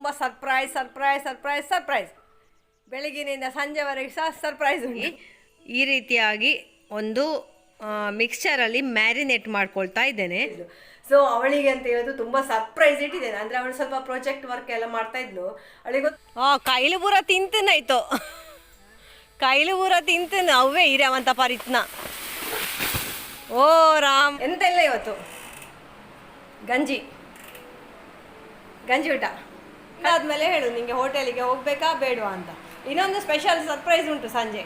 ತುಂಬ surprise surprise surprise surprise. ಬೆಳಗಿನಿಂದ ಸಂಜೆವರೆಗೆ ಸಹ ಸರ್ಪ್ರೈಸ್ ಉಂಟು. ಈ ರೀತಿಯಾಗಿ ಒಂದು ಮಿಕ್ಸ್ಚರಲ್ಲಿ ಮ್ಯಾರಿನೇಟ್ ಮಾಡ್ಕೊಳ್ತಾ ಇದ್ದೇನೆ. ಸೊ ಅವಳಿಗೆ ಅಂತ ಹೇಳೋದು ತುಂಬ ಸರ್ಪ್ರೈಸ್ ಇಟ್ಟಿದ್ದೇನೆ. ಅಂದರೆ ಅವಳು ಸ್ವಲ್ಪ ಪ್ರಾಜೆಕ್ಟ್ ವರ್ಕ್ ಎಲ್ಲ ಮಾಡ್ತಾ ಇದ್ಲು. ಅವಳಿಗೆ ಕೈಲು ಪೂರ ತಿಂತನಾಯ್ತು, ಕೈಲು ಪೂರ ತಿಂತನ ಅವೇ ಇರವಂತ ಪರಿತ್ನ. ಓ ರಾಮ್, ಎಂತೆಲ್ಲ ಇವತ್ತು ಗಂಜಿ ಊಟ ಆದಮೇಲೆ ಹೇಳು ನಿಂಗೆ ಹೋಟೆಲಿಗೆ ಹೋಗ್ಬೇಕಾ ಬೇಡವಾ ಅಂತ. ಇನ್ನೊಂದು ಸ್ಪೆಷಲ್ ಸರ್ಪ್ರೈಸ್ ಉಂಟು ಸಂಜೆ.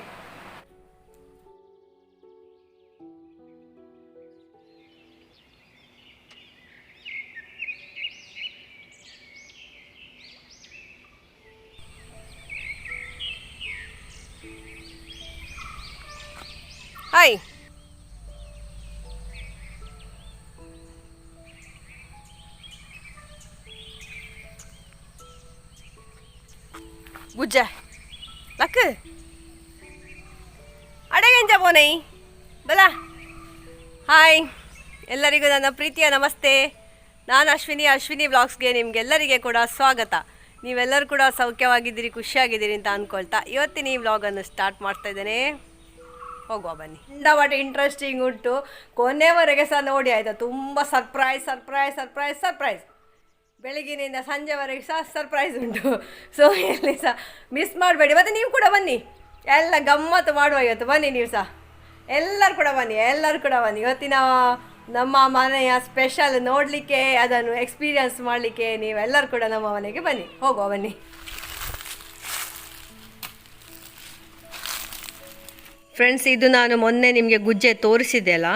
ಹಾಯ್, ಗುಜ್ಜ ಲಕ್ ಅಡಗಂಜ ಬೋನೈ ಬಲ. ಹಾಯ್, ಎಲ್ಲರಿಗೂ ನನ್ನ ಪ್ರೀತಿಯ ನಮಸ್ತೆ. ನಾನು ಅಶ್ವಿನಿ ವ್ಲಾಗ್ಸ್ಗೆ ನಿಮಗೆಲ್ಲರಿಗೆ ಕೂಡ ಸ್ವಾಗತ. ನೀವೆಲ್ಲರೂ ಕೂಡ ಸೌಖ್ಯವಾಗಿದ್ದೀರಿ, ಖುಷಿಯಾಗಿದ್ದೀರಿ ಅಂತ ಅಂದ್ಕೊಳ್ತಾ ಇವತ್ತಿನ ಈ ವ್ಲಾಗನ್ನು ಸ್ಟಾರ್ಟ್ ಮಾಡ್ತಾ ಇದ್ದೇನೆ. ಹೋಗುವ ಬನ್ನಿ. ಬಟ್ ಇಂಟ್ರೆಸ್ಟಿಂಗ್ ಉಂಟು, ಕೊನೆವರೆಗೆ ಸಹ ನೋಡಿ ಆಯಿತಾ. ತುಂಬ ಸರ್ಪ್ರೈಸ್ ಸರ್ಪ್ರೈಸ್ ಸರ್ಪ್ರೈಸ್ ಸರ್ಪ್ರೈಸ್. ಬೆಳಗಿನಿಂದ ಸಂಜೆವರೆಗೆ ಸಹ ಸರ್ಪ್ರೈಸ್ ಉಂಟು. ಸೊ ಎಲ್ಲಿ ಸಹ ಮಿಸ್ ಮಾಡಬೇಡಿ. ಮತ್ತು ನೀವು ಕೂಡ ಬನ್ನಿ, ಎಲ್ಲ ಗಮ್ಮತ್ತು ಮಾಡುವ ಇವತ್ತು. ಬನ್ನಿ ನೀವು ಸಹ, ಎಲ್ಲರೂ ಕೂಡ ಬನ್ನಿ. ಇವತ್ತಿನ ನಮ್ಮ ಮನೆಯ ಸ್ಪೆಷಲ್ ನೋಡಲಿಕ್ಕೆ, ಅದನ್ನು ಎಕ್ಸ್ಪೀರಿಯನ್ಸ್ ಮಾಡಲಿಕ್ಕೆ ನೀವೆಲ್ಲರೂ ಕೂಡ ನಮ್ಮ ಮನೆಗೆ ಬನ್ನಿ. ಹೋಗುವ ಬನ್ನಿ. ಫ್ರೆಂಡ್ಸ್, ಇದು ನಾನು ಮೊನ್ನೆ ನಿಮಗೆ ಗುಜ್ಜೆ ತೋರಿಸಿದ್ದೆ ಅಲ್ಲ,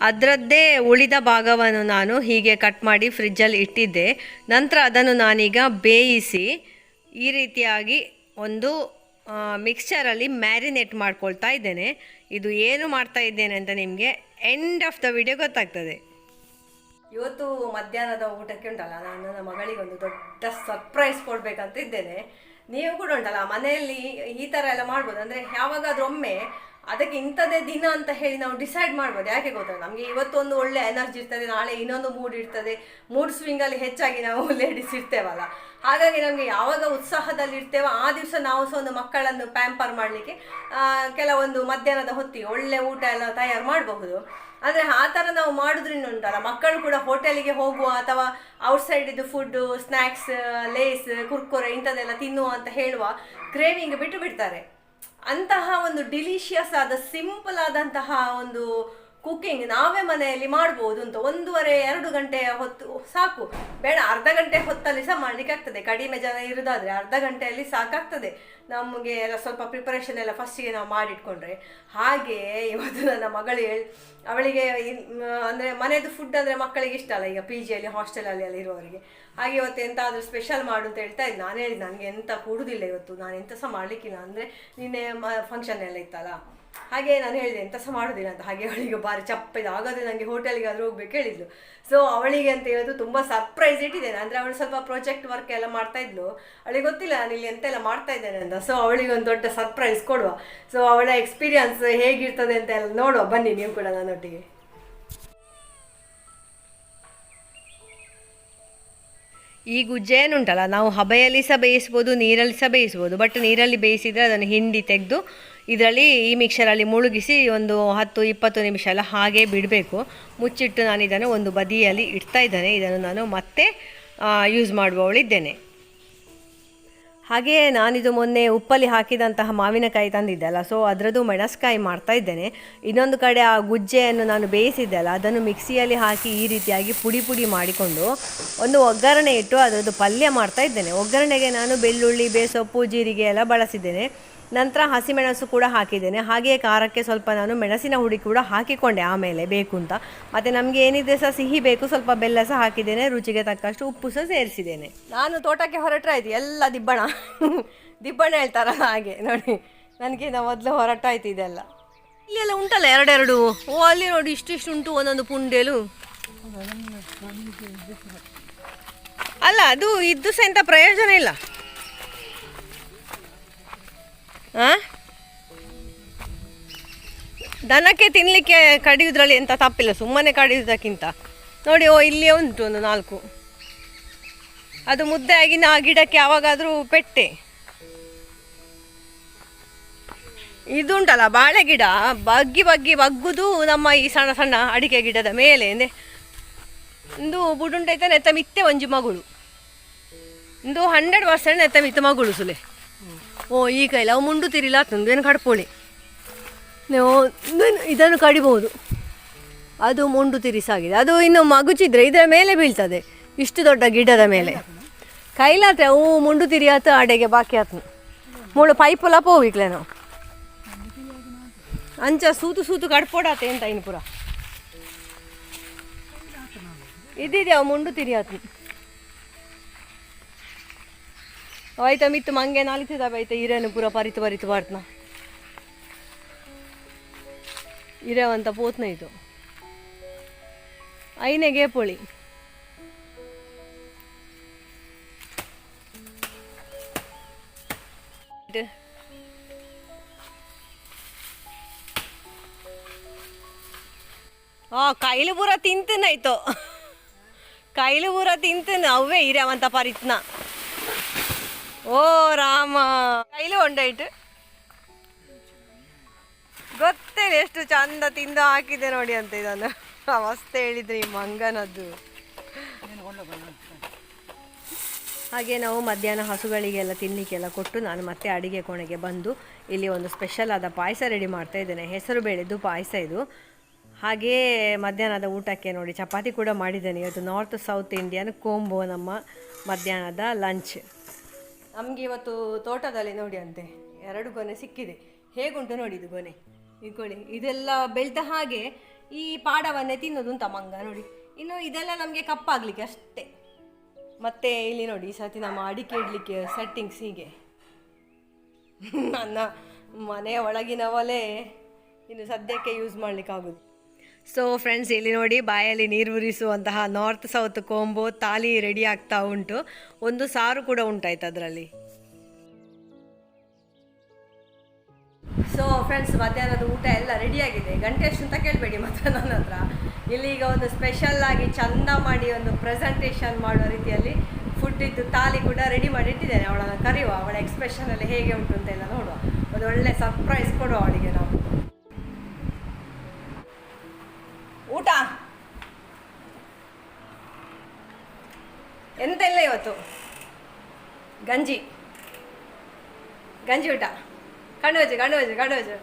ಅದರದ್ದೇ ಉಳಿದ ಭಾಗವನ್ನು ನಾನು ಹೀಗೆ ಕಟ್ ಮಾಡಿ ಫ್ರಿಜ್ಜಲ್ಲಿ ಇಟ್ಟಿದ್ದೆ. ನಂತರ ಅದನ್ನು ನಾನೀಗ ಬೇಯಿಸಿ ಈ ರೀತಿಯಾಗಿ ಒಂದು ಮಿಕ್ಸ್ಚರಲ್ಲಿ ಮ್ಯಾರಿನೇಟ್ ಮಾಡ್ಕೊಳ್ತಾ ಇದ್ದೇನೆ. ಇದು ಏನು ಮಾಡ್ತಾ ಇದ್ದೇನೆ ಅಂತ ನಿಮಗೆ ಎಂಡ್ ಆಫ್ ದ ವಿಡಿಯೋ ಗೊತ್ತಾಗ್ತದೆ. ಇವತ್ತು ಮಧ್ಯಾಹ್ನದ ಊಟಕ್ಕೆ ಉಂಟಲ್ಲ, ನಾನು ನನ್ನ ಮಗಳಿಗೆ ಒಂದು ದೊಡ್ಡ ಸರ್ಪ್ರೈಸ್ ಕೊಡಬೇಕಂತ ಇದ್ದೇನೆ. ನೀವು ಕೂಡ ಉಂಟಲ್ಲ ಮನೆಯಲ್ಲಿ ಈ ಥರ ಎಲ್ಲ ಮಾಡ್ಬೋದು. ಅಂದರೆ ಯಾವಾಗಾದ್ರೂ ಒಮ್ಮೆ ಅದಕ್ಕೆ ಇಂಥದ್ದೇ ದಿನ ಅಂತ ಹೇಳಿ ನಾವು ಡಿಸೈಡ್ ಮಾಡ್ಬೋದು. ಯಾಕೆ ಗೊತ್ತಾ, ನಮಗೆ ಇವತ್ತೊಂದು ಒಳ್ಳೆ ಎನರ್ಜಿ ಇರ್ತದೆ, ನಾಳೆ ಇನ್ನೊಂದು ಮೂಡ್ ಇರ್ತದೆ. ಮೂಡ್ ಸ್ವಿಂಗಲ್ಲಿ ಹೆಚ್ಚಾಗಿ ನಾವು ಲೇಡೀಸ್ ಇರ್ತೇವಲ್ಲ, ಹಾಗಾಗಿ ನಮಗೆ ಯಾವಾಗ ಉತ್ಸಾಹದಲ್ಲಿ ಇರ್ತೇವೋ ಆ ದಿವಸ ನಾವು ಸಹ ಒಂದು ಮಕ್ಕಳನ್ನು ಪ್ಯಾಂಪರ್ ಮಾಡಲಿಕ್ಕೆ ಕೆಲವೊಂದು ಮಧ್ಯಾಹ್ನದ ಹೊತ್ತಿಗೆ ಒಳ್ಳೆ ಊಟ ಎಲ್ಲ ತಯಾರು ಮಾಡಬಹುದು. ಅಂದರೆ ಆ ಥರ ನಾವು ಮಾಡೋದ್ರಿಂದ ಉಂಟಲ್ಲ, ಮಕ್ಕಳು ಕೂಡ ಹೋಟೆಲಿಗೆ ಹೋಗುವ ಅಥವಾ ಔಟ್ಸೈಡಿದ್ದು ಫುಡ್ಡು, ಸ್ನ್ಯಾಕ್ಸ್, ಲೇಸ್, ಕುರ್ಕುರೆ ಇಂಥದ್ದೆಲ್ಲ ತಿನ್ನುವ ಅಂತ ಹೇಳುವ ಕ್ರೇವಿಂಗ್ ಬಿಟ್ಟು ಬಿಡ್ತಾರೆ. ಅಂತಹ ಒಂದು ಡಿಲಿಷಿಯಸ್ ಆದ ಸಿಂಪಲ್ ಆದಂತಹ ಒಂದು ಕುಕ್ಕಿಂಗ್ ನಾವೇ ಮನೆಯಲ್ಲಿ ಮಾಡ್ಬೋದು ಅಂತ. 1.5-2 ಗಂಟೆಯ ಹೊತ್ತು ಸಾಕು, ಬೇಡ ಅರ್ಧ ಗಂಟೆ ಹೊತ್ತಲ್ಲಿ ಸಹ ಮಾಡಲಿಕ್ಕೆ ಆಗ್ತದೆ. ಕಡಿಮೆ ಜನ ಇರೋದಾದರೆ ಅರ್ಧ ಗಂಟೆಯಲ್ಲಿ ಸಾಕಾಗ್ತದೆ ನಮಗೆ ಎಲ್ಲ ಸ್ವಲ್ಪ ಪ್ರಿಪರೇಷನ್ ಎಲ್ಲ ಫಸ್ಟಿಗೆ ನಾವು ಮಾಡಿಟ್ಕೊಂಡ್ರೆ. ಹಾಗೆ ಇವತ್ತು ನನ್ನ ಮಗಳು ಅವಳಿಗೆ ಅಂದರೆ ಮನೆಯದು ಫುಡ್ ಅಂದರೆ ಮಕ್ಕಳಿಗೆ ಇಷ್ಟ ಅಲ್ಲ, ಈಗ PGಯಲ್ಲಿ ಹಾಸ್ಟೆಲಲ್ಲಿ ಎಲ್ಲ ಇರುವವರಿಗೆ. ಹಾಗೆ ಇವತ್ತು ಎಂತಾದರೂ ಸ್ಪೆಷಲ್ ಮಾಡು ಅಂತ ಹೇಳ್ತಾ ಇದ್ದು. ನಾನು ಹೇಳಿದ್ದು ನನಗೆ ಎಂತ ಕೊಡುವುದಿಲ್ಲ ಇವತ್ತು, ನಾನು ಎಂತ ಸಹ ಮಾಡಲಿಕ್ಕಿಲ್ಲ. ಅಂದರೆ ನಿನ್ನೆ ಫಂಕ್ಷನ್ ಎಲ್ಲ ಇತ್ತಲ್ಲ, ಹಾಗೆ ನಾನು ಹೇಳಿದೆ ಎಂತ ಸಹ ಮಾಡೋದಿಲ್ಲ ಅಂತ. ಹಾಗೆ ಅವಳಿಗೆ ಭಾರಿ ಚಪ್ಪಿದೆ, ಹಾಗಾದರೆ ನನಗೆ ಹೋಟೆಲಿಗೆ ಆದರೂ ಹೋಗ್ಬೇಕು ಹೇಳಿದ್ಲು. ಸೊ ಅವಳಿಗೆ ಅಂತ ಹೇಳೋದು ತುಂಬ ಸರ್ಪ್ರೈಸ್ ಇಟ್ಟಿದ್ದೇನೆ. ಅಂದರೆ ಅವಳು ಸ್ವಲ್ಪ ಪ್ರಾಜೆಕ್ಟ್ ವರ್ಕ್ ಎಲ್ಲ ಮಾಡ್ತಾ ಇದ್ಲು, ಅವಳಿಗೆ ಗೊತ್ತಿಲ್ಲ ನಾನು ಇಲ್ಲಿ ಎಂತೆಲ್ಲ ಮಾಡ್ತಾ ಇದ್ದೇನೆ ಅಂತ. ಸೊ ಅವಳಿಗೆ ಒಂದು ದೊಡ್ಡ ಸರ್ಪ್ರೈಸ್ ಕೊಡುವ. ಸೊ ಅವಳ ಎಕ್ಸ್ಪೀರಿಯನ್ಸ್ ಹೇಗಿರ್ತದೆ ಅಂತ ಎಲ್ಲ ನೋಡುವ ಬನ್ನಿ ನೀವು ಕೂಡ ನನ್ನೊಟ್ಟಿಗೆ. ಈ ಗುಜ್ಜೆ ಏನುಂಟಲ್ಲ, ನಾವು ಹಬೆಯಲ್ಲಿ ಸಹ ಬೇಯಿಸ್ಬೋದು, ನೀರಲ್ಲಿ ಸಹ ಬೇಯಿಸ್ಬೋದು. ಬಟ್ ನೀರಲ್ಲಿ ಬೇಯಿಸಿದರೆ ಅದನ್ನು ಹಿಂಡಿ ತೆಗೆದು ಇದರಲ್ಲಿ ಈ ಮಿಕ್ಸರಲ್ಲಿ ಮುಳುಗಿಸಿ ಒಂದು 10-20 ನಿಮಿಷ ಎಲ್ಲ ಹಾಗೆ ಬಿಡಬೇಕು. ಮುಚ್ಚಿಟ್ಟು ನಾನು ಇದನ್ನು ಒಂದು ಬದಿಯಲ್ಲಿ ಇಡ್ತಾ ಇದ್ದೇನೆ. ಇದನ್ನು ನಾನು ಮತ್ತೆ ಯೂಸ್ ಮಾಡುವವಳಿದ್ದೇನೆ. ಹಾಗೆಯೇ ನಾನಿದು ಮೊನ್ನೆ ಉಪ್ಪಲ್ಲಿ ಹಾಕಿದಂತಹ ಮಾವಿನಕಾಯಿ ತಂದಿದ್ದೆ ಅಲ್ಲ, ಸೊ ಅದರದ್ದು ಮೆಣಸ್ಕಾಯಿ ಮಾಡ್ತಾ ಇದ್ದೇನೆ. ಇನ್ನೊಂದು ಕಡೆ ಆ ಗುಜ್ಜೆಯನ್ನು ನಾನು ಬೇಯಿಸಿದ್ದೆ ಅಲ್ಲ, ಅದನ್ನು ಮಿಕ್ಸಿಯಲ್ಲಿ ಹಾಕಿ ಈ ರೀತಿಯಾಗಿ ಪುಡಿ ಮಾಡಿಕೊಂಡು ಒಂದು ಒಗ್ಗರಣೆ ಇಟ್ಟು ಅದರದ್ದು ಪಲ್ಯ ಮಾಡ್ತಾ ಇದ್ದೇನೆ. ಒಗ್ಗರಣೆಗೆ ನಾನು ಬೆಳ್ಳುಳ್ಳಿ, ಬೇಸೊಪ್ಪು, ಜೀರಿಗೆ ಎಲ್ಲ ಬಳಸಿದ್ದೇನೆ. ನಂತರ ಹಸಿಮೆಣಸು ಕೂಡ ಹಾಕಿದ್ದೇನೆ. ಹಾಗೆಯೇ ಖಾರಕ್ಕೆ ಸ್ವಲ್ಪ ನಾನು ಮೆಣಸಿನ ಹುಡಿ ಕೂಡ ಹಾಕಿಕೊಂಡೆ ಆಮೇಲೆ ಬೇಕು ಅಂತ. ಮತ್ತು ನಮಗೆ ಏನಿದೆ ಸಹ ಸಿಹಿ ಬೇಕು, ಸ್ವಲ್ಪ ಬೆಲ್ಲ ಸಹ ಹಾಕಿದ್ದೇನೆ, ರುಚಿಗೆ ತಕ್ಕಷ್ಟು ಉಪ್ಪು ಸಹ ಸೇರಿಸಿದ್ದೇನೆ. ನಾನು ತೋಟಕ್ಕೆ ಹೊರಟ್ರೆ ಆಯ್ತು ಎಲ್ಲ ದಿಬ್ಬಣ ಹೇಳ್ತಾರಲ್ಲ ಹಾಗೆ ನೋಡಿ, ನನಗಿಂತ ಮೊದಲು ಹೊರಟಾಯ್ತು ಇದೆಲ್ಲ. ಇಲ್ಲೆಲ್ಲ ಉಂಟಲ್ಲ ಎರಡೆರಡು, ಓ ಅಲ್ಲಿ ನೋಡಿ ಇಷ್ಟಿಷ್ಟು ಉಂಟು ಒಂದೊಂದು ಪುಂಡೇಲು. ಅಲ್ಲ ಅದು ಇದ್ದು ಸಹ ಎಂಥ ಪ್ರಯೋಜನ ಇಲ್ಲ. ದನಕ್ಕೆ ತಿನ್ನಲಿಕ್ಕೆ ಕಡಿಯೋದ್ರಲ್ಲಿ ಎಂಥ ತಪ್ಪಿಲ್ಲ, ಸುಮ್ಮನೆ ಕಡಿಯೋದಕ್ಕಿಂತ. ನೋಡಿ, ಓ ಇಲ್ಲಿಯೇ ಉಂಟು ಒಂದು 4. ಅದು ಮುದ್ದೆ ಆಗಿ ಆ ಗಿಡಕ್ಕೆ ಯಾವಾಗಾದರೂ ಪೆಟ್ಟೆ. ಇದುಂಟಲ್ಲ ಬಾಳೆ ಗಿಡ ಬಗ್ಗಿ ಬಗ್ಗಿ ಬಗ್ಗುದು ನಮ್ಮ ಈ ಸಣ್ಣ ಸಣ್ಣ ಅಡಿಕೆ ಗಿಡದ ಮೇಲೆ ಒಂದು ಬುಡುಂಟೈತೆ ನೆತ್ತ ಮಿತ್ತೆ ಒಂಜಿ ಮಗಳು ಒಂದು 100% ನೆತ್ತ ಮಿತ್ತ ಮಗಳು ಸುಲೆ. ಓ ಈ ಕೈಲ ಅವು ಮುಂಡು ತಿರಿಲ ಆತಂದು ಏನು ಕಡ್ಪೋಳಿ ನೀವು ಇದನ್ನು ಕಡಿಬಹುದು. ಅದು ಮುಂಡು ತಿರಿಸಾಗಿದೆ. ಅದು ಇನ್ನು ಮಗುಚಿದ್ರೆ ಇದರ ಮೇಲೆ ಬೀಳ್ತದೆ, ಇಷ್ಟು ದೊಡ್ಡ ಗಿಡದ ಮೇಲೆ. ಕೈಲಾತ್ರೆ ಅವು ಮುಂಡು ತಿರಿಯಾತ ಅಡೆಗೆ ಬಾಕಿ ಆತನು ಮೂಳು ಪೈಪುಲ ಪೋವಿಕ್ಲೆ ನಾವು ಅಂಚ ಸೂತು ಸೂತು ಕಡ್ಪೋಡಾತೆ ಅಂತ ಇನ್ನು ಪೂರ ಇದಿದೆ ಅವು ಮುಂಡು ತಿರಿಯಾತ ಆಯ್ತಾ ಮಿತ್ತು ಮಂಗೆ ನಾಲಿತದ ಆಯ್ತಾ ಹಿರೇನು ಪೂರ ಪರಿತು ಪರಿತು ಬಾರ್ತ್ನ ಹಿರೇವಂತ ಪೋತ್ನ ಇದು ಐನೆಗೆ ಪೋಳಿ ಕೈಲು ಪೂರ ತಿಂತನಾಯ್ತು ಕೈಲು ಪೂರ ತಿಂತನ ಅವೇ ಹಿರಿಯವಂತ ಪರಿತ್ನ. ಓ ರಾಮ ಕೈಲು ಹೊಂಡಾಯ್ತು ಗೊತ್ತೇನೆ ಎಷ್ಟು ಚಂದ ತಿಂದು ಹಾಕಿದೆ ನೋಡಿ ಅಂತ ಇದನ್ನು ಅವಸ್ಥೆ ಹೇಳಿದ್ರಿ ಮಂಗನದ್ದು. ಹಾಗೆ ನಾವು ಮಧ್ಯಾಹ್ನ ಹಸುಗಳಿಗೆಲ್ಲ ತಿನ್ನಲಿಕ್ಕೆಲ್ಲ ಕೊಟ್ಟು ನಾನು ಮತ್ತೆ ಅಡಿಗೆ ಕೋಣೆಗೆ ಬಂದು ಇಲ್ಲಿ ಒಂದು ಸ್ಪೆಷಲ್ ಆದ ಪಾಯಸ ರೆಡಿ ಮಾಡ್ತಾ ಇದ್ದೇನೆ. ಹೆಸರು ಬೇಳೆದು ಪಾಯಸ ಇದು. ಹಾಗೇ ಮಧ್ಯಾಹ್ನದ ಊಟಕ್ಕೆ ನೋಡಿ ಚಪಾತಿ ಕೂಡ ಮಾಡಿದ್ದೇನೆ. ಇವತ್ತು ನಾರ್ತ್ ಸೌತ್ ಇಂಡಿಯನ್ ಕೋಂಬೋ ನಮ್ಮ ಮಧ್ಯಾಹ್ನದ ಲಂಚ್. ನಮಗೆ ಇವತ್ತು ತೋಟದಲ್ಲಿ ನೋಡಿ ಅಂತೆ 2 ಗೊನೆ ಸಿಕ್ಕಿದೆ. ಹೇಗುಂಟು ನೋಡಿ ಇದು ಗೊನೆ ಇಟ್ಕೊಳ್ಳಿ. ಇದೆಲ್ಲ ಬೆಳ್ದ ಹಾಗೆ ಈ ಪಾಡವನ್ನೇ ತಿನ್ನೋದು ಅಂತ ಮಂಗ ನೋಡಿ. ಇನ್ನು ಇದೆಲ್ಲ ನಮಗೆ ಕಪ್ಪಾಗಲಿಕ್ಕೆ ಅಷ್ಟೇ. ಮತ್ತು ಇಲ್ಲಿ ನೋಡಿ ಈ ಸತಿ ನಮ್ಮ ಅಡಿಕೆ ಇಡಲಿಕ್ಕೆ ಸೆಟ್ಟಿಂಗ್ಸ್ ಹೀಗೆ ನನ್ನ ಮನೆಯ ಒಳಗಿನ ಒಲೆ ಇನ್ನು ಸದ್ಯಕ್ಕೆ ಯೂಸ್ ಮಾಡಲಿಕ್ಕಾಗೋದು. ಸೊ ಫ್ರೆಂಡ್ಸ್ ಇಲ್ಲಿ ನೋಡಿ ಬಾಯಲ್ಲಿ ನೀರು ಉರಿಸುವಂತಹ ನಾರ್ತ್ ಸೌತ್ ಕೋಂಬೋ ತಾಲಿ ರೆಡಿ ಆಗ್ತಾ ಉಂಟು. ಒಂದು ಸಾರು ಕೂಡ ಉಂಟಾಯ್ತು ಅದರಲ್ಲಿ. ಸೊ ಫ್ರೆಂಡ್ಸ್ ಮಧ್ಯಾಹ್ನದ ಊಟ ಎಲ್ಲ ರೆಡಿಯಾಗಿದೆ. ಗಂಟೆ ಎಷ್ಟು ಅಂತ ಕೇಳಬೇಡಿ ಮಾತ್ರ ನನ್ನ ಹತ್ರ. ಇಲ್ಲಿ ಈಗ ಒಂದು ಸ್ಪೆಷಲ್ ಆಗಿ ಚಂದ ಮಾಡಿ ಒಂದು ಪ್ರೆಸೆಂಟೇಷನ್ ಮಾಡೋ ರೀತಿಯಲ್ಲಿ ಫುಡ್ ಇದ್ದು ತಾಲಿ ಕೂಡ ರೆಡಿ ಮಾಡಿ ಇಟ್ಟಿದ್ದೇನೆ. ಅವಳನ್ನು ಕರೆಯುವ, ಅವಳ ಎಕ್ಸ್ಪ್ರೆಷನ್ ಎಲ್ಲ ಹೇಗೆ ಉಂಟು ಅಂತೆಲ್ಲ ನೋಡುವ. ಒಂದು ಒಳ್ಳೆ ಸರ್ಪ್ರೈಸ್ ಕೊಡುವ ಅವಳಿಗೆ ನಾವು. ಊಟ ಎಂತೆಲ್ಲ ಇವತ್ತು ಗಂಜಿ ಗಂಜಿ ಊಟ. ಕಣ್ಣು ಮುಚ್ಚು ಕಣ್ಣು ಮುಚ್ಚು ಕಣ್ಣು ಮುಚ್ಚು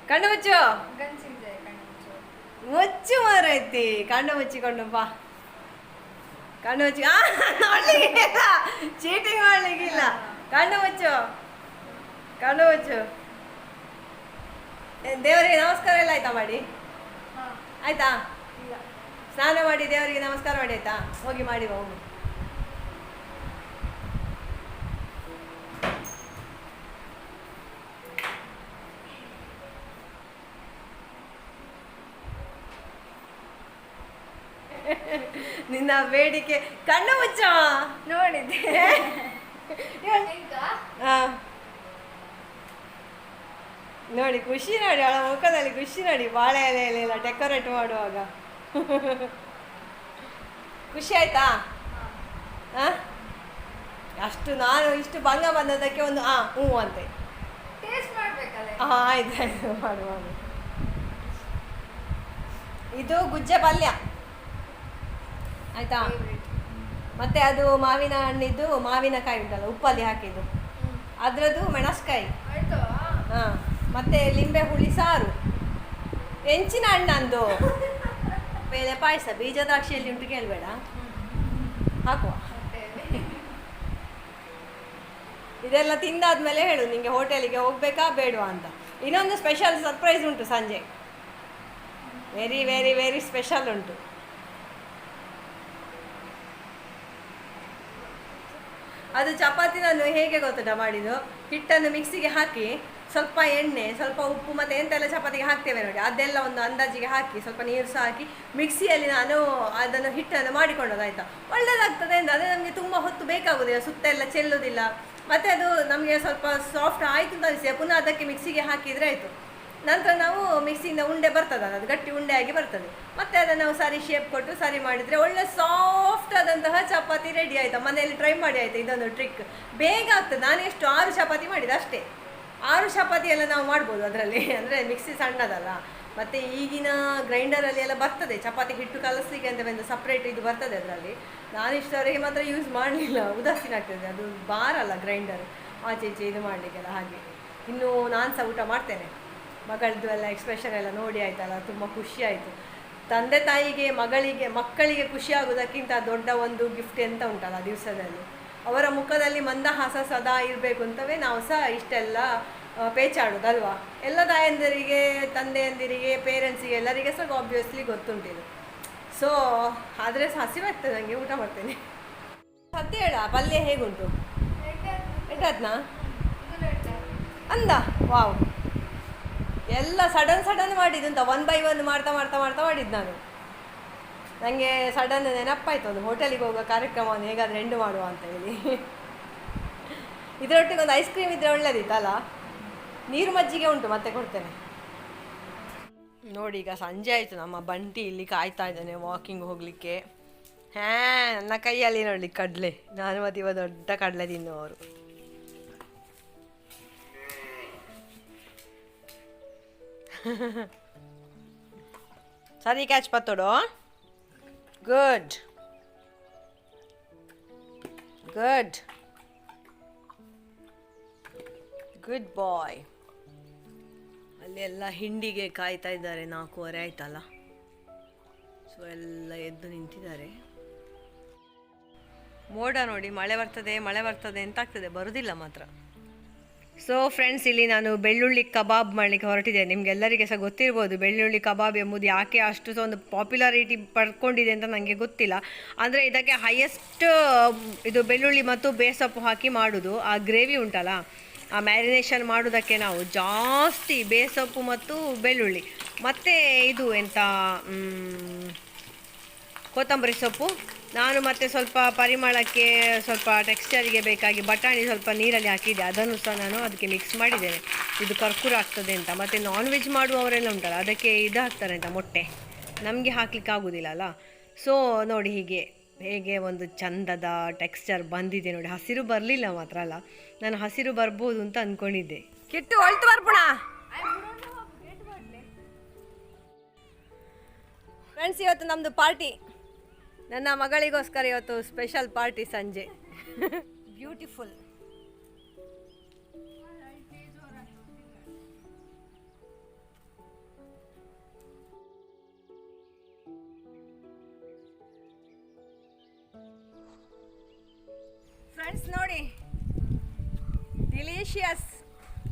ಕಣ್ಣು ಮುಚ್ಚು ಮುಚ್ಚು ಮಾರೈತಿ. ಕಣ್ಣು ಮುಚ್ಚಿಕೊಂಡು ಬಾ. ಕಣ್ಣು ಮುಚ್ಚಿ ನೋಡ್ಲಿಕ್ಕಿಲ್ಲ, ಚೀಟಿಂಗ್ ಮಾಡ್ಲಿಕ್ಕಿಲ್ಲ. ಕಣ್ಣು ಮುಚ್ಚು ಕಣ್ಣು ಮುಚ್ಚು. ದೇವರಿಗೆ ನಮಸ್ಕಾರ ಎಲ್ಲ ಆಯ್ತಾ ಮಾಡಿ? ಆಯ್ತಾ? ಸ್ನಾನ ಮಾಡಿ ದೇವರಿಗೆ ನಮಸ್ಕಾರ ಮಾಡಿ ಆಯ್ತಾ? ಹೋಗಿ ಮಾಡಿ ಹೋಗು. ನಿನ್ನ ಬೇಡಿಕೆ. ಕಣ್ಣು ಮುಚ್ಚ ನೋಡಿದ್ದೆ ನೋಡಿ ಖುಷಿ ನೋಡಿ ಅವಳ ಮುಖದಲ್ಲಿ ಖುಷಿ ನೋಡಿ. ಬಾಳೆ ಎಲೆಯಲ್ಲೆಲ್ಲ ಡೆಕೋರೇಟ್ ಮಾಡುವಾಗ ಖುಷಿ ಆಯ್ತಾ? ಅಷ್ಟು ನಾನು ಇಷ್ಟು ಭಂಗ ಬಂದದಕ್ಕೆ ಒಂದು ಹ್ಞೂ ಅಂತೆ. ಆಯ್ತು ಆಯ್ತು ಮಾಡು ಮಾಡು. ಇದು ಗುಜ್ಜೆ ಪಲ್ಯ ಆಯ್ತಾ? ಮತ್ತೆ ಅದು ಮಾವಿನ ಹಣ್ಣಿದ್ದು ಮಾವಿನಕಾಯಿ ಉಂಟಲ್ಲ ಉಪ್ಪಲ್ಲಿ ಹಾಕಿದ್ದು ಅದರದ್ದು ಮೆಣಸ್ಕಾಯಿ. ಹಾಂ ಮತ್ತೆ ಲಿಂಬೆ ಹುಳಿ ಸಾರು, ಹೆಂಚಿನ ಹಣ್ಣಂದು ಬೇಳೆ ಪಾಯಸ. ಬೀಜ ದ್ರಾಕ್ಷಿಯಲ್ಲಿ ಉಂಟು ಕೇಳಬೇಡ, ಹಾಕುವ. ಇದೆಲ್ಲ ತಿಂದಾದ್ಮೇಲೆ ಹೇಳು ನಿಂಗೆ ಹೋಟೆಲಿಗೆ ಹೋಗ್ಬೇಕಾ ಬೇಡವಾ ಅಂತ. ಇನ್ನೊಂದು ಸ್ಪೆಷಲ್ ಸರ್ಪ್ರೈಸ್ ಉಂಟು ಸಂಜೆ, ವೆರಿ ವೆರಿ ವೆರಿ ಸ್ಪೆಷಲ್ ಉಂಟು. ಅದು ಚಪಾತಿ ನಾನು ಹೇಗೆ ಗೊತ್ತುಂಟ ಮಾಡಿದ್ದು, ಹಿಟ್ಟನ್ನು ಮಿಕ್ಸಿಗೆ ಹಾಕಿ ಸ್ವಲ್ಪ ಎಣ್ಣೆ ಸ್ವಲ್ಪ ಉಪ್ಪು ಮತ್ತು ಎಂತೆಲ್ಲ ಚಪಾತಿಗೆ ಹಾಕ್ತೇವೆ ನೋಡಿ, ಅದೆಲ್ಲ ಒಂದು ಅಂದಾಜಿಗೆ ಹಾಕಿ ಸ್ವಲ್ಪ ನೀರು ಸಹ ಹಾಕಿ ಮಿಕ್ಸಿಯಲ್ಲಿ ನಾನು ಅದನ್ನು ಹಿಟ್ಟನ್ನು ಮಾಡಿಕೊಂಡದ್ದು ಆಯಿತಾ. ಒಳ್ಳೆಯದಾಗ್ತದೆ ಅಂತ. ಅದೇ ನಮಗೆ ತುಂಬ ಹೊತ್ತು ಬೇಕಾಗೋದಿಲ್ಲ, ಸುತ್ತ ಎಲ್ಲ ಚೆಲ್ಲೋದಿಲ್ಲ. ಮತ್ತು ಅದು ನಮಗೆ ಸ್ವಲ್ಪ ಸಾಫ್ಟ್ ಆಯಿತು ಅಂತ ಅನಿಸ್ತದೆ. ಪುನಃ ಅದಕ್ಕೆ ಮಿಕ್ಸಿಗೆ ಹಾಕಿದರೆ ಆಯಿತು. ನಂತರ ನಾವು ಮಿಕ್ಸಿಯಿಂದ ಉಂಡೆ ಬರ್ತದಲ್ಲ, ಅದು ಗಟ್ಟಿ ಉಂಡೆ ಆಗಿ ಬರ್ತದೆ. ಮತ್ತೆ ಅದನ್ನು ನಾವು ಸರಿ ಶೇಪ್ ಕೊಟ್ಟು ಸರಿ ಮಾಡಿದರೆ ಒಳ್ಳೆ ಸಾಫ್ಟ್ ಆದಂತಹ ಚಪಾತಿ ರೆಡಿ ಆಯಿತಾ. ಮನೆಯಲ್ಲಿ ಟ್ರೈ ಮಾಡಿ ಆಯಿತಾ, ಇದೊಂದು ಟ್ರಿಕ್ ಬೇಗ ಆಗ್ತದೆ. ನಾನು ಎಷ್ಟು 6 ಚಪಾತಿ ಮಾಡಿದೆ ಅಷ್ಟೇ. 6 ಚಪಾತಿ ಎಲ್ಲ ನಾವು ಮಾಡ್ಬೋದು ಅದರಲ್ಲಿ, ಅಂದರೆ ಮಿಕ್ಸಿ ಸಣ್ಣದಲ್ಲ. ಮತ್ತು ಈಗಿನ ಗ್ರೈಂಡರಲ್ಲಿ ಎಲ್ಲ ಬರ್ತದೆ ಚಪಾತಿ ಹಿಟ್ಟು ಕಲಸಲಿಕ್ಕೆ ಅಂತ ಒಂದು ಸಪ್ರೇಟ್ ಇದು ಬರ್ತದೆ ಅದರಲ್ಲಿ. ನಾನು ಇಷ್ಟವರೆಗೆ ಮಾತ್ರ ಯೂಸ್ ಮಾಡಲಿಲ್ಲ, ಉದಾಸೀನ ಆಗ್ತದೆ, ಅದು ಬಾರಲ್ಲ ಗ್ರೈಂಡರ್ ಆಚೆ ಈಚೆ ಇದು ಮಾಡಲಿಕ್ಕೆಲ್ಲ. ಹಾಗೆ ಇನ್ನು ನಾನು ಸಹ ಊಟ ಮಾಡ್ತೇನೆ. ಮಗಳದ್ದು ಎಲ್ಲ ಎಕ್ಸ್ಪ್ರೆಷನ್ ಎಲ್ಲ ನೋಡಿ ಆಯ್ತಲ್ಲ, ತುಂಬ ಖುಷಿ ಆಯಿತು. ತಂದೆ ತಾಯಿಗೆ ಮಕ್ಕಳಿಗೆ ಖುಷಿ ಆಗೋದಕ್ಕಿಂತ ದೊಡ್ಡ ಒಂದು ಗಿಫ್ಟ್ ಎಂತ ಉಂಟಲ್ಲ ದಿವಸದಲ್ಲಿ, ಅವರ ಮುಖದಲ್ಲಿ ಮಂದಹಾಸ ಸದಾ ಇರಬೇಕು ಅಂತವೇ ನಾವು ಸಹ ಇಷ್ಟೆಲ್ಲ ಪೇಚಾಡೋದಲ್ವಾ. ಎಲ್ಲ ತಾಯಂದಿರಿಗೆ, ತಂದೆಯಂದಿರಿಗೆ, ಪೇರೆಂಟ್ಸಿಗೆ ಎಲ್ಲರಿಗೆ ಸಹ ಆಬ್ವಿಯಸ್ಲಿ ಗೊತ್ತುಂಟಿದು. ಸೊ ಆದರೆ ಸಹ ಹಸಿವಾಗ್ತದೆ ನನಗೆ, ಊಟ ಮಾಡ್ತೇನೆ. ಸತ್ಯ ಹೇಳ, ಪಲ್ಯ ಹೇಗುಂಟು? ಎಟ್ಟಾದ್ನಾ ಅಂದ ವಾವ್, ಎಲ್ಲ ಸಡನ್ ಮಾಡಿದ್ದು ಅಂತ 1 by 1 ಮಾಡ್ತಾ ಮಾಡಿದ್ದು ನಾನು. ನನಗೆ ಸಡನ್ ನೆನಪಾಯ್ತು ಒಂದು ಹೋಟೆಲಿಗೆ ಹೋಗೋ ಕಾರ್ಯಕ್ರಮವನ್ನು ಹೇಗಾದರೆ ಎಂಡ್ ಮಾಡುವ ಅಂತ ಹೇಳಿ. ಇದರೊಟ್ಟಿಗೆ ಒಂದು ಐಸ್ ಕ್ರೀಮ್ ಇದ್ದರೆ ಒಳ್ಳೇದಿತ್ತಲ್ಲ. ನೀರು ಮಜ್ಜಿಗೆ ಉಂಟು, ಮತ್ತೆ ಕೊಡ್ತೇನೆ. ನೋಡಿ ಈಗ ಸಂಜೆ ಆಯಿತು, ನಮ್ಮ ಬಂಟಿ ಇಲ್ಲಿ ಕಾಯ್ತಾ ಇದ್ದಾನೆ ವಾಕಿಂಗ್ ಹೋಗಲಿಕ್ಕೆ. ನನ್ನ ಕೈಯಲ್ಲಿ ನೋಡಲಿ ಕಡಲೆ, ನಾನು ಮತ್ತು ಇವ ದೊಡ್ಡ ಕಡಲೆ ತಿನ್ನುವವರು. ಸರಿ ಕ್ಯಾಚ್ ಪತ್ತೋಡು. ಗುಡ್ ಬಾಯ್. ಅಲ್ಲಿ ಎಲ್ಲ ಹಿಂಡಿಗೆ ಕಾಯ್ತಾ ಇದ್ದಾರೆ, 4:15 ಆಯ್ತಲ್ಲ. ಸೊ ಎಲ್ಲ ಎದ್ದು ನಿಂತಿದ್ದಾರೆ. ಮೋಡ ನೋಡಿ, ಮಳೆ ಬರ್ತದೆ ಅಂತ ಆಗ್ತದೆ, ಬರುವುದಿಲ್ಲ ಮಾತ್ರ. ಸೊ ಫ್ರೆಂಡ್ಸ್, ಇಲ್ಲಿ ನಾನು ಬೆಳ್ಳುಳ್ಳಿ ಕಬಾಬ್ ಮಾಡಲಿಕ್ಕೆ ಹೊರಟಿದ್ದೇನೆ. ನಿಮಗೆಲ್ಲರಿಗೆ ಸಹ ಗೊತ್ತಿರ್ಬೋದು ಬೆಳ್ಳುಳ್ಳಿ ಕಬಾಬ್ ಎಂಬುದು ಯಾಕೆ ಅಷ್ಟು ಸಹ ಒಂದು ಪಾಪ್ಯುಲಾರಿಟಿ ಪಡ್ಕೊಂಡಿದೆ ಅಂತ ನನಗೆ ಗೊತ್ತಿಲ್ಲ. ಅಂದರೆ ಇದಕ್ಕೆ ಹೈಯೆಸ್ಟ್ ಇದು ಬೆಳ್ಳುಳ್ಳಿ ಮತ್ತು ಬೇಸೊಪ್ಪು ಹಾಕಿ ಮಾಡೋದು. ಆ ಗ್ರೇವಿ ಉಂಟಲ್ಲ, ಆ ಮ್ಯಾರಿನೇಷನ್ ಮಾಡೋದಕ್ಕೆ ನಾವು ಜಾಸ್ತಿ ಬೇಸೊಪ್ಪು ಮತ್ತು ಬೆಳ್ಳುಳ್ಳಿ ಮತ್ತು ಇದು ಎಂಥ ಕೊತ್ತಂಬರಿ ಸೊಪ್ಪು, ನಾನು ಮತ್ತೆ ಸ್ವಲ್ಪ ಪರಿಮಳಕ್ಕೆ, ಸ್ವಲ್ಪ ಟೆಕ್ಸ್ಚರಿಗೆ ಬೇಕಾಗಿ ಬಟಾಣಿ ಸ್ವಲ್ಪ ನೀರಲ್ಲಿ ಹಾಕಿದ್ದೆ, ಅದನ್ನು ಸಹ ನಾನು ಅದಕ್ಕೆ ಮಿಕ್ಸ್ ಮಾಡಿದ್ದೇನೆ. ಇದು ಕರ್ಕೂರ ಆಗ್ತದೆ ಅಂತ. ಮತ್ತು ನಾನ್ ವೆಜ್ ಮಾಡುವವರೆಲ್ಲ ಉಂಟಲ್ಲ, ಅದಕ್ಕೆ ಇದು ಹಾಕ್ತಾರೆ ಅಂತ, ಮೊಟ್ಟೆ. ನಮಗೆ ಹಾಕ್ಲಿಕ್ಕೆ ಆಗೋದಿಲ್ಲ ಅಲ್ಲ. ಸೊ ನೋಡಿ ಹೇಗೆ ಒಂದು ಚಂದದ ಟೆಕ್ಸ್ಚರ್ ಬಂದಿದೆ ನೋಡಿ. ಹಸಿರು ಬರಲಿಲ್ಲ ಮಾತ್ರ ಅಲ್ಲ, ನಾನು ಹಸಿರು ಬರ್ಬೋದು ಅಂತ ಅಂದ್ಕೊಂಡಿದ್ದೆ. ಕಿಟ್ಟು ಹೊಳ್ತು ಬರ್ಬೋಣ ಫ್ರೆಂಡ್ಸ್. ಇವತ್ತು ನಮ್ಮದು ಪಾರ್ಟಿ, ನನ್ನ ಮಗಳಿಗೋಸ್ಕರ ಇವತ್ತು ಸ್ಪೆಷಲ್ ಪಾರ್ಟಿ ಸಂಜೆ. ಬ್ಯೂಟಿಫುಲ್. ಫ್ರೆಂಡ್ಸ್ ನೋಡಿ, ಡಿಲಿಷಿಯಸ್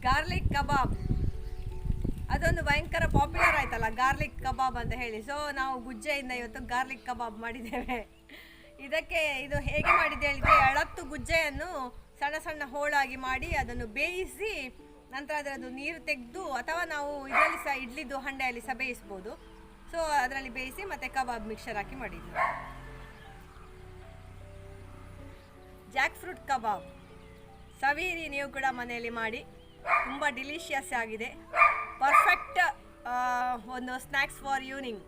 ಗಾರ್ಲಿಕ್ ಕಬಾಬ್. ಅದೊಂದು ಭಯಂಕರ ಪಾಪ್ಯುಲರ್ ಆಯ್ತಲ್ಲ ಗಾರ್ಲಿಕ್ ಕಬಾಬ್ ಅಂತ ಹೇಳಿ. ಸೊ ನಾವು ಗುಜ್ಜೆಯಿಂದ ಇವತ್ತು ಗಾರ್ಲಿಕ್ ಕಬಾಬ್ ಮಾಡಿದ್ದೇವೆ. ಇದಕ್ಕೆ ಇದು ಹೇಗೆ ಮಾಡಿದ್ದೆ ಹೇಳಿದರೆ, 70 ಗುಜ್ಜೆಯನ್ನು ಸಣ್ಣ ಸಣ್ಣ ಹೋಳಾಗಿ ಮಾಡಿ ಅದನ್ನು ಬೇಯಿಸಿ ನಂತರ ಅದರದ್ದು ನೀರು ತೆಗೆದು, ಅಥವಾ ನಾವು ಇದರಲ್ಲಿ ಸಹ ಇಡ್ಲಿದ್ದು ಹಂಡೆಯಲ್ಲಿ ಸಹ ಬೇಯಿಸ್ಬೋದು. ಸೊ ಅದರಲ್ಲಿ ಬೇಯಿಸಿ ಮತ್ತೆ ಕಬಾಬ್ ಮಿಕ್ಸರ್ ಹಾಕಿ ಮಾಡಿದ್ವಿ. ಜಾಕ್ ಫ್ರೂಟ್ ಕಬಾಬ್ ಸವಿರಿ, ನೀವು ಕೂಡ ಮನೆಯಲ್ಲಿ ಮಾಡಿ, ತುಂಬ ಡಿಲಿಷಿಯಸ್ ಆಗಿದೆ. ಪರ್ಫೆಕ್ಟ್ ಒಂದು snacks for evening.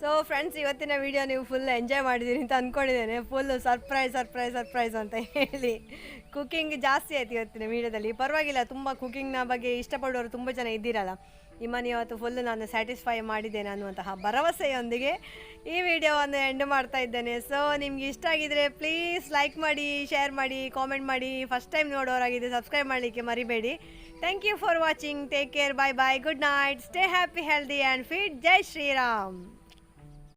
So friends, ಇವತ್ತಿನ ವಿಡಿಯೋ ನೀವು ಫುಲ್ ಎಂಜಾಯ್ ಮಾಡಿದ್ದೀರಿ ಅಂತ ಅಂದ್ಕೊಂಡಿದ್ದೇನೆ. ಫುಲ್ಲು ಸರ್ಪ್ರೈಸ್ ಅಂತ ಹೇಳಿ ಕುಕ್ಕಿಂಗ್ ಜಾಸ್ತಿ ಆಯ್ತು ಇವತ್ತಿನ ವಿಡಿಯೋದಲ್ಲಿ. ಪರವಾಗಿಲ್ಲ, ತುಂಬ ಕುಕ್ಕಿಂಗ್ನ ಬಗ್ಗೆ ಇಷ್ಟಪಡೋರು ತುಂಬ ಜನ ಇದ್ದೀರಲ್ಲ. ನಿಮ್ಮನ್ನು ಇವತ್ತು ಫುಲ್ಲು ನಾನು ಸ್ಯಾಟಿಸ್ಫೈ ಮಾಡಿದ್ದೇನೆ ಅನ್ನುವಂತಹ ಭರವಸೆಯೊಂದಿಗೆ ಈ ವಿಡಿಯೋವನ್ನು ಎಂಡ್ ಮಾಡ್ತಾ ಇದ್ದೇನೆ. ಸೊ ನಿಮ್ಗೆ ಇಷ್ಟ ಆಗಿದರೆ ಪ್ಲೀಸ್ ಲೈಕ್ ಮಾಡಿ, ಶೇರ್ ಮಾಡಿ, ಕಾಮೆಂಟ್ ಮಾಡಿ. ಫಸ್ಟ್ ಟೈಮ್ ನೋಡೋರಾಗಿದೆ ಸಬ್ಸ್ಕ್ರೈಬ್ ಮಾಡಲಿಕ್ಕೆ ಮರಿಬೇಡಿ. Thank you for watching. Take care. Bye bye. Good night. Stay happy, healthy and fit. ಜೈ ಶ್ರೀರಾಮ್.